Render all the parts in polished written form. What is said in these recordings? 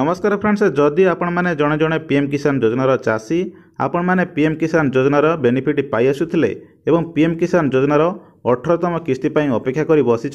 नमस्कार फ्रेंड्स, जदि आपण मैंने जड़े जड़े पीएम किसान योजनार चाषी आपण मैंने पीएम किसान योजनार बेनिफिट पाई आसुथिले एवं पीएम किसान योजनार 18तम किस्ती पर अपेक्षा कर बसी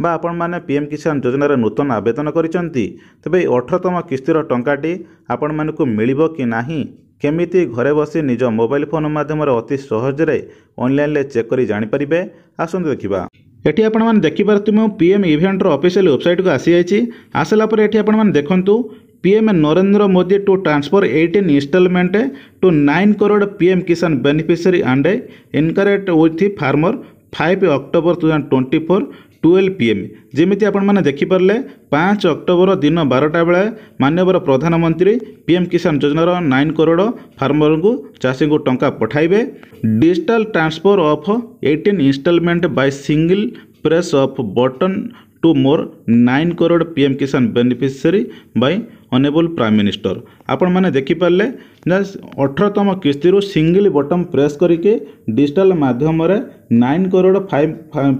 आपण मैंने पीएम किसान योजनार नूतन आवेदन करिसेंती तेबे 18तम किस्तीर टंकाटी आपण मानकु मिलिबो कि नाही केमिति घरे बसी निज मोबाइल फोन माध्यम अति सहजरे ऑनलाइन चेक कर जानीपारे। आसतु देखा एटी आपण मैंने देखिपारे पीएम इवेंटर ऑफिशियल वेबसाइट को आसी जाइए। आसला पर एटी आपण मैंने देखंतु PM Narendra Modi to transfer 18 instalment to 9 crore PM Kisan beneficiary and interact with farmer 5 October 2024 12 PM। जमीती आपण मैंने देखिपारे 5 अक्टोबर दिन 12टा बेले माननीय प्रधानमंत्री पीएम किसान योजनार 9 करोड़ फार्मर को चाषी को टंका पठाइबे। Digital transfer of 18 instalment by single press of button to more 9 crore PM Kisan beneficiary by honourable prime minister. आपण मैंने देखिपारे 18तम किस्ती सिंगल बटन प्रेस करके डिजिटल माध्यम 9 करोड़ 5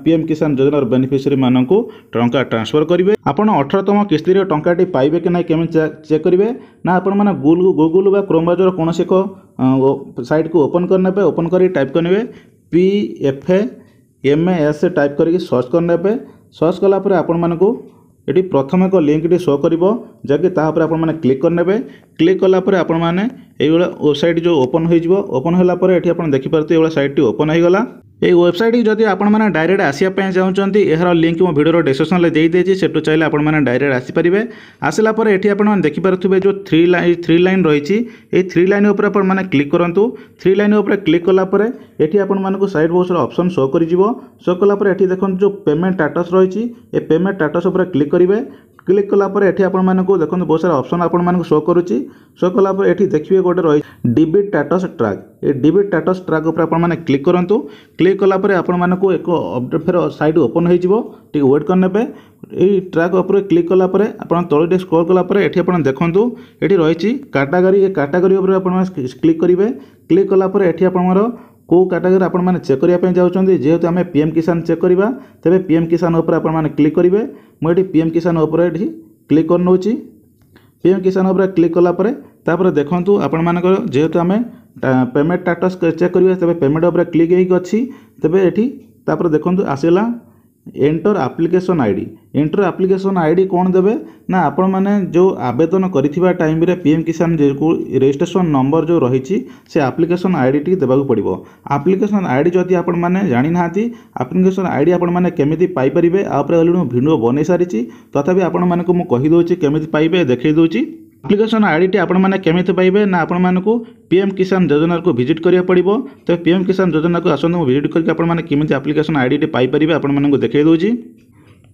पीएम किसान योजनार बेनिफिशियरी मानक टंका ट्रांसफर करेंगे। आपण 18तम किस्ती टंकाटी पाइबे कि ना केमी चेक करेंगे ना आपण मैंने गूगल बा क्रोम ब्राउजर कौन से साइट को ओपन करने ओपन कर टाइप करने PFAMAS टाइप करके सर्च करने। सर्च कलापर आपण मानकु ये प्रथम एक लिंक शो कर जहाँकि तापर आपण मैंने क्लिक करने। क्लिक कलापर आपण मैंने ये वेबसाइट जो ओपन हो ओपन होगापर ये आप देखिपारे ये साइट ओपन होगला। ये वेबसाइट जदि आपण मैंने डायरेक्ट आसापी चाहते यार लिंक मो वीडियो डिस्क्रिप्शन में देदेजी सेठू चाहिए आपण मैंने डायरेक्ट आसीपारे। आसला पर ये आप देखिपारे जो थ्री लाइन रही है 3 लाइन उपर आपण मैंने क्लिक करूँ। 3 लाइन उपर क्लिक कलापर ये आपण मानक साइड बहुत सारा ऑप्शन शो कर शो कलापर ये देखो जो पेमेंट स्टेटस रही है पेमेंट स्टेटस उपर क्लिक करेंगे। क्लिक कलापर ये आपण मानक देखो बहुत सारा ऑप्शन आपण मानक शो करुच्ची। शो कलापर ये देखिए गोटे रही डिबिट स्टेटस ट्रैक ये डिबिट स्टेटस ट्रैक उपर आपण माने क्लिक करंतु। क्लिक कलापर आपण मानक एक अपडेट फिर साइड ओपन हो वेट करने ये ट्रैक उपर क्लिक कलापर आपण तले स्क्रॉल कलापर ये आपण देखंतु ये रही कैटेगरी ये कैटेगरी उपर आपण क्लिक करेंगे। क्लिक कलापर ये आपण को कैटेगरी आपण माने चेक करने जाऊँगी जेहेतु आम पीएम किसान चेक करवा तेरे पीएम किसान उपर आपण माने क्लिक करेंगे। मुझे पीएम किसान उपर ये क्लिक कर नौची। पीएम किसान उपर क्लिक कलापर तापर देखंतु आपण मानकर जेहेतु आम पेमेंट स्टेटस चेक करिवे तबे पेमेंट उपर क्लिक होइक अछि तबे एठी तापर देखंतु आसीला enter application ID. Enter application ID कौन देबे ना आपण माने जो आवेदन करिथिबा टाइम रे पीएम किसान को रजिस्ट्रेशन नंबर जो रही से एप्लिकेशन आईडी टी देबाक पड़िबो। एप्लिकेशन आईडी जदि आपण माने जानि नाहांती एप्लिकेशन आईडी आपण माने केमिति पाई परिबे आ ऊपर वीडियो बनै सारिछि तथापि आपण माने को मु कहि दोछि केमिति पाइबे देखै दोछि। एप्लिकेशन आईडी टी आपण माने केमिति पाइबे ना आपण मानकु पीएम किसान योजना को विजिट करिया पड़िबो। तो पीएम किसान योजना को आसंतु विजिट करके आपण माने केमिति एप्लिकेशन आईडी टी पाई परिबे आपण मानकु देखै दोछि।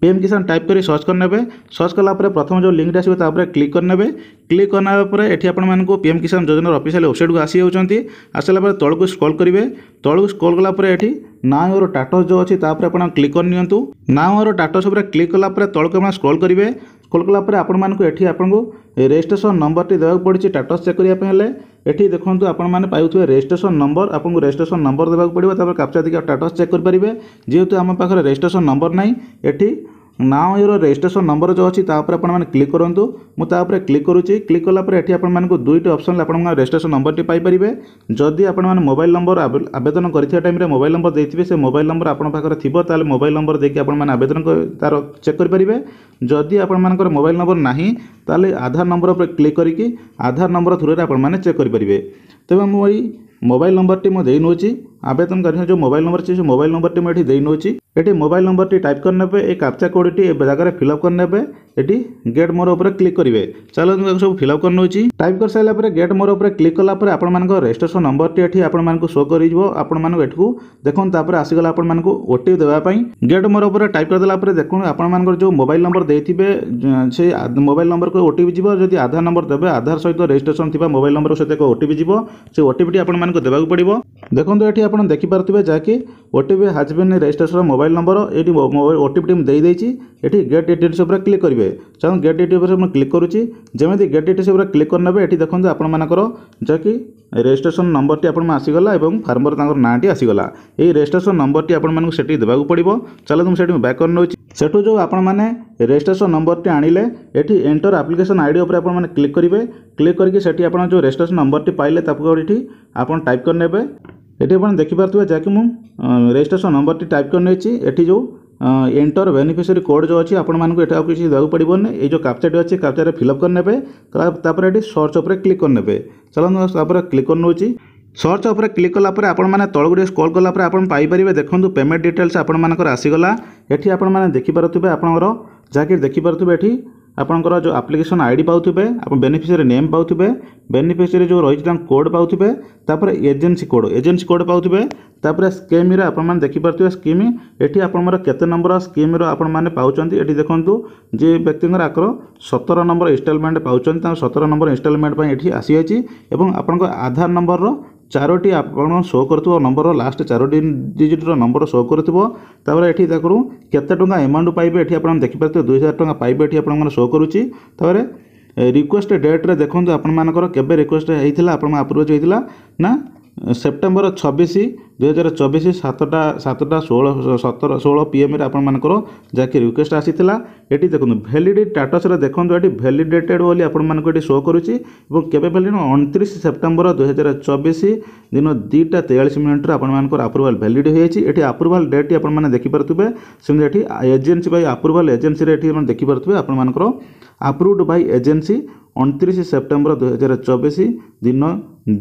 पीएम किसान टाइप कर सर्च करने सर्च कलापर प्रथम जो लिंक आसो तापर क्लिक करने। क्लिक करने ये आपण मानक पीएम किसान योजना ऑफिशियल वेबसाइट को आसी जाती। आसला तौक को स्क्रॉल करेंगे। तौक स्क्रॉल कलापर ये नाउ और स्टेटस जो अच्छी तापर क्लिक कर नियंतु। नाउ और स्टेटस उपर क्लिक कलापर तौक आप स्क्रॉल करेंगे। स्क्रॉल कलापर आपण मानक एठी आपनको रजिस्ट्रेशन नंबर टी देबाक पड़छि स्टेटस चेक करिया हेले एठी देखंतु आपण माने पाउथुवे रजिस्ट्रेशन नंबर आपनको रजिस्ट्रेशन नंबर देबाक पड़िबो तापर कैप्चा दिका स्टेटस चेक कर परिबे। जेहेतु आम पाखरे रजिस्ट्रेशन नंबर नाही एठी नाउ योर रजिस्ट्रेशन नंबर जो अच्छी तापर आपण माने क्लिक करंतु। मु तापर क्लिक करूची। क्लिक कलापर एठी आपण मानक दुईटी ऑप्शन आपण रजिस्ट्रेशन नंबर टी पाई परिबे। जदि आपण माने मोबाइल नंबर आवेदन करथिया टाइम रे मोबाइल नंबर देथिबे से मोबाइल नंबर आपण पाखरे थिबो ताले मोबाइल नंबर देके आपण माने आवेदन तार चेक कर परिबे। जदि आपण मानकर मोबाइल नंबर नाही ताले आधार नंबर पर क्लिक करिकि आधार नंबर थ्रू रे आपण माने चेक कर परिबे। तबे मु मोबाइल नंबर टी मु देई नोची आवेदन करने जो मोबाइल नंबर से मोबाइल नंबर टी मुझे दे नौची। ये मोबाइल नंबर टी टाइप करने ये कैप्चा कोड टी जगह फिलअप करने ये गेट मोर उपर क्लिक करेंगे। चलो सब फिलअप कर नौची। टाइप कर सारापर गेट मोर उपर क्लिक कलापर आपण मानक रजिस्ट्रेशन नंबर टी एठी आपण मानक शो करिवो। आपण मानक एठू देखोन तापर आसीगला आपण मानक ओटीपी देबा पई गेट मोर उपर टाइप कर देला पर देखोन आपण मानक जो मोबाइल नंबर देथिबे से मोबाइल नंबर को ओटीपी जीवो। जदि आधार नंबर देबे आधार सहित रजिस्ट्रेशन थिबा मोबाइल नंबर सहित एक ओटीपी जीवो। से ओटीपी टी आपण मानक देबाक पड़िबो। देखोन एठी ଆପଣ ଦେଖିପାରୁଥିବେ ଯାହାକି OTP has been registered mobile number ଏଇଠି ଓଟିପିଟି ମୁଁ ଦେଇଦେଇଛି। ଏଠି ଗେଟ୍ ଡିଟେଲ୍ସ ଉପରେ କ୍ଲିକ୍ କରିବେ। ଚାଲନ୍ତୁ ଗେଟ୍ ଡିଟେଲ୍ସ ଉପରେ ମୁଁ କ୍ଲିକ୍ କରୁଛି। ଯେମିତି ଗେଟ୍ ଡିଟେଲ୍ସ ଉପରେ କ୍ଲିକ୍ କରିନେବେ ଏଠି ଦେଖନ୍ତୁ ଆପଣମାନଙ୍କର ଯାହାକି ରେଜିଷ୍ଟ୍ରେସନ୍ ନମ୍ବରଟି ଆପଣଙ୍କୁ ଆସିଗଲା ଏବଂ ଫାର୍ମର ତାଙ୍କର ନାଁଟି ଆସିଗଲା। ଏହି ରେଜିଷ୍ଟ୍ରେସନ୍ ନମ୍ବରଟି ଆପଣମାନଙ୍କୁ ସେଠି ଦେବାକୁ ପଡ଼ିବ। ଚାଲନ୍ତୁ ମୁଁ ସେଠି ବ୍ୟାକ୍ କରିନେଉଛି। ସେଠୁ ଯେଉଁ ଆପଣମାନେ ରେଜିଷ୍ଟ୍ରେସନ୍ ନମ୍ବରଟି ଆଣିଲେ ଏଠି ଏଣ୍ଟର ଆପ୍ଲିକେସନ୍ ଆଇଡି ଉପରେ ଆପଣମାନେ କ୍ଲିକ୍ କରିବେ। କ୍ଲିକ୍ କରିକି ସେଠି ଆପଣ ଯେଉଁ ରେଜିଷ୍ଟ୍ରେସନ୍ ନମ୍ବରଟି ପାଇଲେ ତାକୁ ଏଠି ଆପଣ ଟାଇପ୍ କରିନେବେ। ଏଠି ଆପଣ ଦେଖିପାରୁଥିବେ ଯାହାକି ମୁଁ ରେଜିଷ୍ଟ୍ରେସନ୍ ନମ୍ବରଟି ଟାଇପ୍ କରିନେଇଛି। ଏଠି ଯେଉଁ एंटर बेनिफिशियरी कोड जो अच्छी आपको ये किसी देवाक पड़ोनी ये जो कैप्चाटी अच्छी कैप्चा फिलअप करने ये सर्च उपर क्लिक करने। चलो तापर क्लिक कर सर्च उपर क्लिक कलापर आपने तौक स्क्रॉल कलापर आप पाइपर देखो पेमेंट डिटेल्स आपर आसीगला। ये आपने देखिपे आपंकर जहाँकि देखिपे ये आपंकर जो एप्लिकेशन आईडी पाउथिबे आप बेनिफिशियरी नेम पाउथिबे बेनिफिशियरी जो रही कोड पाउथिबे तापर एजेंसी कोड पाउथिबे तापर स्कीम रे आपन देखि परथिबे स्कीम एठी आपनमर केते नंबर स्कीम रो आपन माने पाउचंती एठी देखंतु जे व्यक्तिंगर आकर 17 नंबर इंस्टॉलमेंट पाउचंती ता 17 नंबर इंस्टॉलमेंट पई एठी आसी अछि एवं आपनको आधार नंबर रो चारोटी आपन शो करथो नंबर लास्ट चारोटी डिजिट रो नंबर शो करथो तापर एठी देखु केते टंका अमाउंट पाइबे एठी आपन देखि परथिबे 2000 टंका पाइबे एठी आपन शो करूची। तापर रिक्वेस्ट डेट रे देखंतु आपन मानकर केबे रिक्वेस्ट हेइथिला आपन अप्रूव हेइथिला ना सेप्टेम्बर 26 2024 7टा 16 PM आपंकर जहाँकि रिक्वेस्ट आसीला। ये देखो भैलिडिटी स्टाटस देखो ये भैलिडेटेड बोली आपको शो करुच्ची केवे भैलिड 29 सेप्टेम्बर 2024 दिन 2:43 आपर अप्रूवाल भैलिड होती अप्रूवाल डेट आपने देखिपे सेमती एजेंसी बाय अप्रूवाल एजेंसी देखिपे आपर अप्रूव्ड बाय एजेंसी 29 सेप्टेम्बर 2024 दिन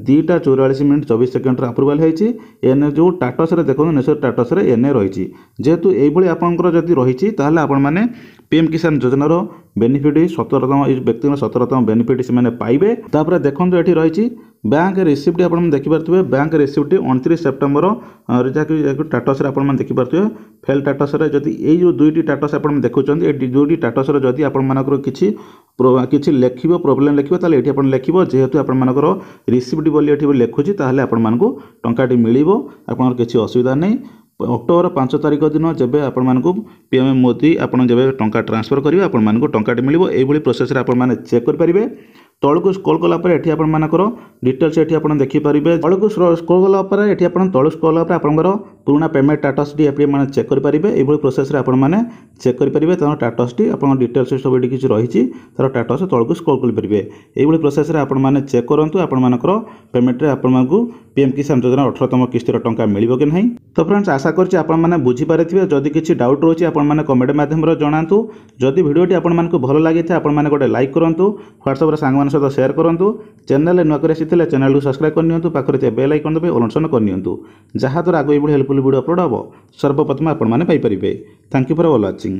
2:44 अप्रूवाल होती एने जो स्टाटस देखो नेचर स्टाटस एने रही जेहेतु ये आपंकर जदि रही आपने पीएम किसान योजनार बेनिफिट 17तम व्यक्ति 17तम बेनिफिट से पाइबे। तापर देखो ये रही बैंक रिसिप्ट आप देखिपे बैंक रिसिप्ट 29 सेप्टेम्बर जहाँकि स्टाटस आप देखिपे फेल स्टाटस जदि ये दुईटी स्टाटस आप देखुं दुईटी स्टाटस जदि आपर किसी लिखो प्रोब्लेम लिखो ताले ये लिख जेहेतु आपर रिसिप्ट बोली ये लिखुची ताहले आपको टंकाटी मिल आप किसी असुविधा नहीं। अक्टोबर 5 तारिख दिन जब आपको पीएम मोदी आपड़ जब टंका ट्रांसफर करेंगे आपको टंकाटी मिल यही प्रोसेस आपने चेक करेंगे। तौक स्क्रॉल कलापर ये आपर डिटेल्स ये आप देखिपारे तौक स्क्रॉल कलापर ये तौक स्क्रॉल आपंकर पुराना पेमेंट स्टाटस टी मैंने चेक करेंगे यही प्रोसेस आपने चेक करेंगे तर स्टाटस टी आप डिटेल्स सब ये किसी रही तार स्टाटस तौक स्क्रॉल करेंगे यही प्रोसेस आपने चेक करूँ आपर पेमेंट आपको पीएम किसान योजना 18तम किस्तिर टंका मिल कि नहीं। तो फ्रेंड्स आशा करछि आपने बुझीपारे जदि किसी डाउट रोचे आपने कमेंट माध्यम जनातु जदि भिडियोटी आपको भल लगी था आपने गोटे लाइक करूँ व्हाट्सएप सांग सहित शेयर करूँ चैनल नुआ कर चैनल को सब्सक्राइब करनी पाखे बेल आइकन दबे ऑल करनी जहाँद्वारा आगे ये हेल्पफुल वीडियो अपलोड हम सर्वप्रथम आपने Piper. Thank you for watching.